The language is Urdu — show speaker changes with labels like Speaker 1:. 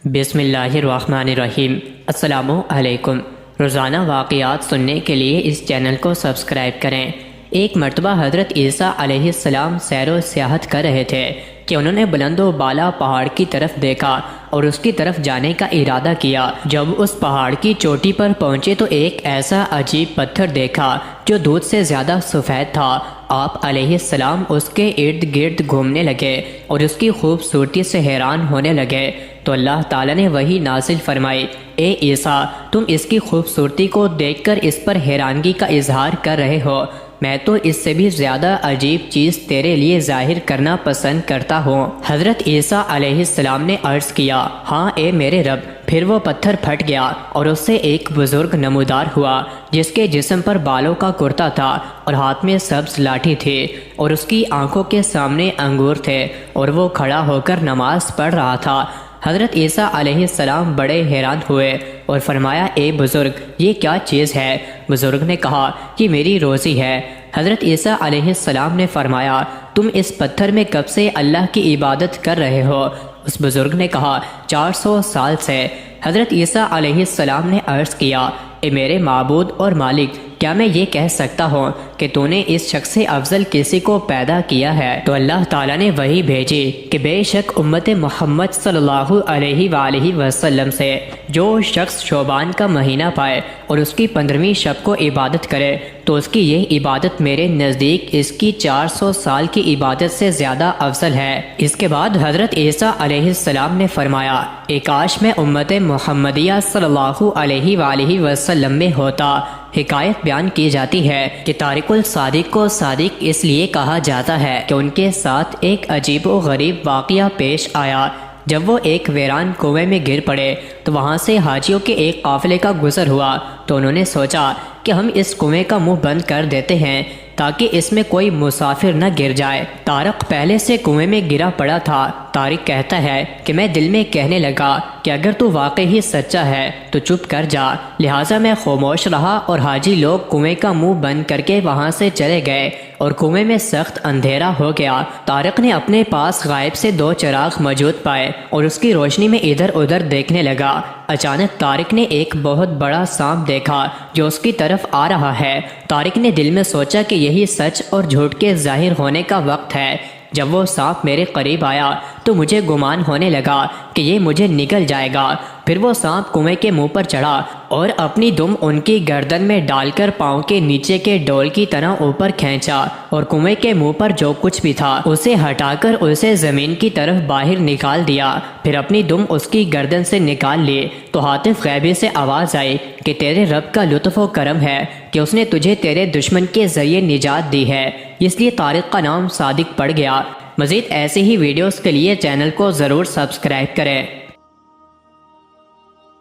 Speaker 1: بسم اللہ الرحمن الرحیم۔ السلام علیکم۔ روزانہ واقعات سننے کے لیے اس چینل کو سبسکرائب کریں۔ ایک مرتبہ حضرت عیسیٰ علیہ السلام سیر و سیاحت کر رہے تھے کہ انہوں نے بلند و بالا پہاڑ کی طرف دیکھا اور اس کی طرف جانے کا ارادہ کیا۔ جب اس پہاڑ کی چوٹی پر پہنچے تو ایک ایسا عجیب پتھر دیکھا جو دودھ سے زیادہ سفید تھا۔ آپ علیہ السلام اس کے ارد گرد گھومنے لگے اور اس کی خوبصورتی سے حیران ہونے لگے تو اللہ تعالیٰ نے وحی نازل فرمائی، اے عیسیٰ، تم اس کی خوبصورتی کو دیکھ کر اس پر حیرانگی کا اظہار کر رہے ہو، میں تو اس سے بھی زیادہ عجیب چیز تیرے لیے ظاہر کرنا پسند کرتا ہوں۔ حضرت عیسیٰ علیہ السلام نے عرض کیا، ہاں اے میرے رب۔ پھر وہ پتھر پھٹ گیا اور اس سے ایک بزرگ نمودار ہوا جس کے جسم پر بالوں کا کرتا تھا اور ہاتھ میں سبز لاٹھی تھی اور اس کی آنکھوں کے سامنے انگور تھے اور وہ کھڑا ہو کر نماز پڑھ رہا تھا۔ حضرت عیسیٰ علیہ السلام بڑے حیران ہوئے اور فرمایا، اے بزرگ، یہ کیا چیز ہے؟ بزرگ نے کہا کہ میری روزی ہے۔ حضرت عیسیٰ علیہ السلام نے فرمایا، تم اس پتھر میں کب سے اللہ کی عبادت کر رہے ہو؟ اس بزرگ نے کہا، 400 سال سے۔ حضرت عیسیٰ علیہ السلام نے عرض کیا، اے میرے معبود اور مالک، کیا میں یہ کہہ سکتا ہوں کہ تو نے اس شخص سے افضل کسی کو پیدا کیا ہے؟ تو اللہ تعالیٰ نے وحی بھیجی کہ بے شک امت محمد صلی اللہ علیہ وآلہ وسلم سے جو شخص شعبان کا مہینہ پائے اور اس کی 15ویں شب کو عبادت کرے تو اس کی یہ عبادت میرے نزدیک اس کی 400 سال کی عبادت سے زیادہ افضل ہے۔ اس کے بعد حضرت عیسیٰ علیہ السلام نے فرمایا، اے کاش میں امت محمدیہ صلی اللہ علیہ وآلہ وسلم میں ہوتا۔ حکایت بیان کی جاتی ہے کہ طارق الصادق کو صادق اس لیے کہا جاتا ہے کہ ان کے ساتھ ایک عجیب و غریب واقعہ پیش آیا۔ جب وہ ایک ویران کنویں میں گر پڑے تو وہاں سے حاجیوں کے ایک قافلے کا گزر ہوا تو انہوں نے سوچا کہ ہم اس کنویں کا منہ بند کر دیتے ہیں تاکہ اس میں کوئی مسافر نہ گر جائے۔ طارق پہلے سے کنویں میں گرا پڑا تھا۔ طارق کہتا ہے کہ میں دل میں کہنے لگا کہ اگر تو واقعی ہی سچا ہے تو چپ کر جا، لہٰذا میں خاموش رہا اور حاجی لوگ کنویں کا منہ بند کر کے وہاں سے چلے گئے اور کنویں میں سخت اندھیرا ہو گیا۔ طارق نے اپنے پاس غائب سے 2 چراغ موجود پائے اور اس کی روشنی میں ادھر ادھر دیکھنے لگا۔ اچانک طارق نے ایک بہت بڑا سانپ دیکھا جو اس کی طرف آ رہا ہے۔ طارق نے دل میں سوچا کہ یہی سچ اور جھوٹ کے ظاہر ہونے کا وقت ہے۔ جب وہ سانپ میرے قریب آیا تو مجھے گمان ہونے لگا کہ یہ مجھے نگل جائے گا۔ پھر وہ سانپ کنویں کے منہ پر چڑھا اور اپنی دم ان کی گردن میں ڈال کر پاؤں کے نیچے کے ڈول کی طرح اوپر کھینچا اور کنویں کے منہ پر جو کچھ بھی تھا اسے ہٹا کر اسے زمین کی طرف باہر نکال دیا۔ پھر اپنی دم اس کی گردن سے نکال لی تو ہاتف غیبی سے آواز آئی کہ تیرے رب کا لطف و کرم ہے کہ اس نے تجھے تیرے دشمن کے ذریعے نجات دی ہے، اس لیے طارق کا نام صادق پڑ گیا۔ مزید ایسے ہی ویڈیوز کے لیے چینل کو ضرور سبسکرائب کریں۔